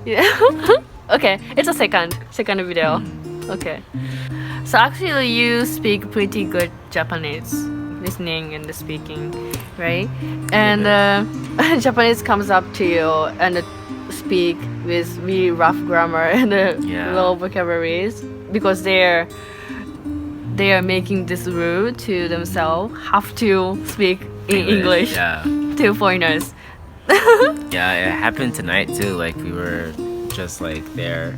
Yeah. Okay, it's a second video. Okay. So actually you speak pretty good Japanese, listening and speaking, right? And Japanese comes up to you and speak with really rough grammar and low vocabularies because they are making this rule to themselves, have to speak in English to foreigners. Yeah, it happened tonight too. Like we were just like there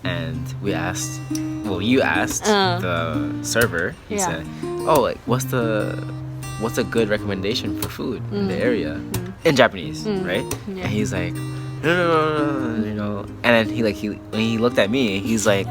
and we asked, well, you asked the server, he said, oh, like what's a good recommendation for food in the area in Japanese, right? And he's like, no, you know, and then when he looked at me, he's like,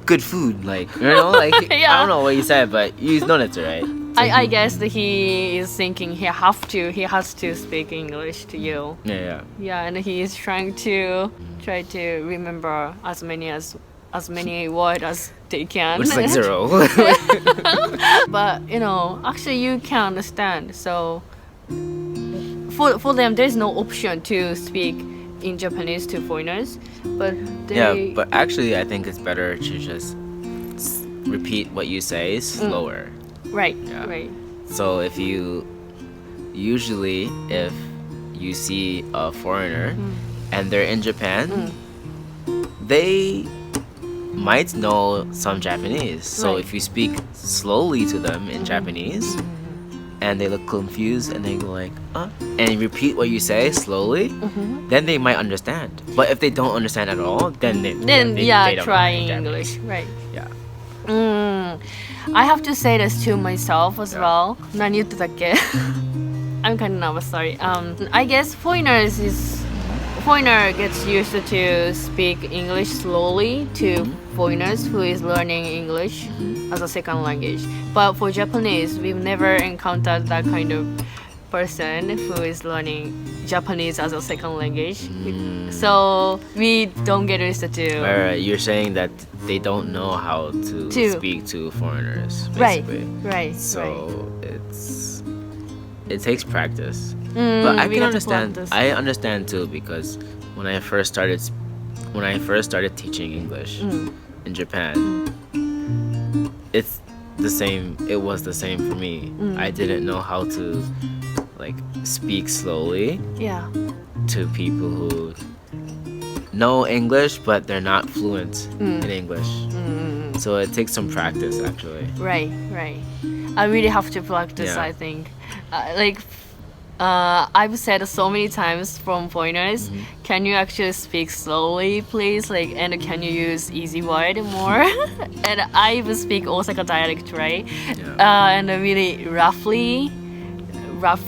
good food, like, you know, like I don't know what he said, but you noticed it, right? I guess that he is thinking he has to speak English to you. Yeah, and he is trying to remember as many words as they can. Which is like 0. But you know, actually you can understand. So for them, there's no option to speak in Japanese to foreigners. But but actually, I think it's better to just repeat what you say slower. Right. Right. So if you see a foreigner and they're in Japan, they might know some Japanese. So if you speak slowly to them in Japanese and they look confused and they go like, and you repeat what you say slowly, then they might understand. But if they don't understand at all, then they don't try know English. Right. Yeah. I have to say this to myself as well. 何言ってたっけ? I'm kind of nervous, sorry. I guess foreigner gets used to speak English slowly to foreigners who is learning English as a second language. But for Japanese, we've never encountered that kind of person who is learning Japanese as a second language. So we don't get used to. Right. You're saying that they don't know how to speak to foreigners, basically. Right. So it takes practice. But I can understand. I understand too, because when I first started teaching English in Japan, it's the same. It was the same for me. I didn't know how to like speak slowly to people who know English but they're not fluent in English. So it takes some practice, actually. Right. I really have to practice. I think I've said so many times from foreigners, can you actually speak slowly, please? Like, and can you use easy word more? And I will speak Osaka dialect, right? And really rough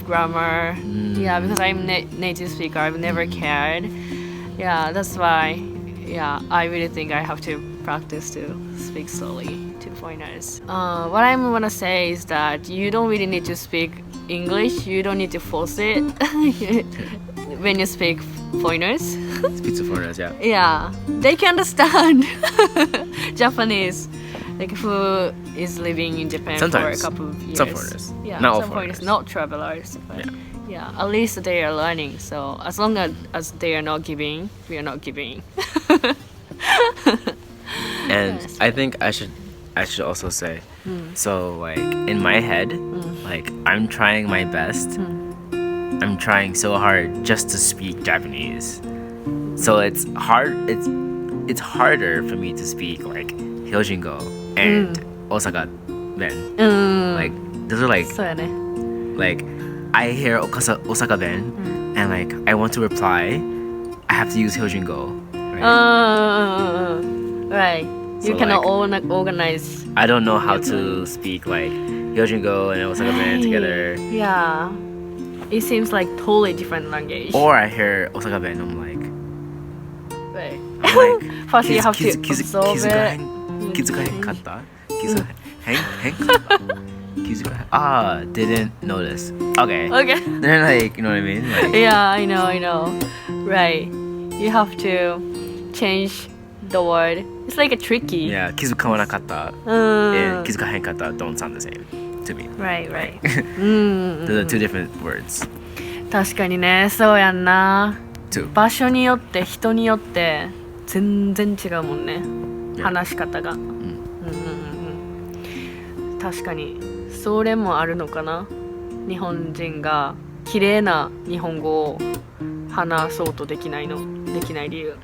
grammar. Yeah, because I'm native speaker, I've never cared. Yeah, that's why. Yeah, I really think I have to practice to speak slowly to foreigners. What I want to say is that you don't really need to speak English. You don't need to force it when you speak foreigners. Speak to foreigners, Yeah, they can understand Japanese. Like who is living in Japan sometimes, for a couple of years. Some foreigners. Yeah, not all some foreigners. Not travelers. But at least they are learning. So as long as they are not giving, we are not giving. And I think I should also say, so like in my head, like I'm trying my best. I'm trying so hard just to speak Japanese. So it's hard. It's harder for me to speak like Hyojingo and Osaka Ben. Like those are like I hear Osaka Ben and like I want to reply, I have to use Hyojingo. Right. You cannot organize. I don't know how to speak like Hyojingo and Osaka Ben together. Yeah. It seems like totally different language. Or I hear Osaka Ben, I'm like first you have to absorb it. Didn't notice. Okay. They're like, you know what I mean? Like, yeah, I know. Right. You have to change the word. It's like a tricky. Yeah, 気づかなかった and 気づかへんかった don't sound the same to me. Right. Those are two different words. 確かにね、そうやんな。too. 場所によって人によって全然違うもんね、話し方が、確かにそれもあるのかな。日本人が綺麗な日本語を話そうとできない理由、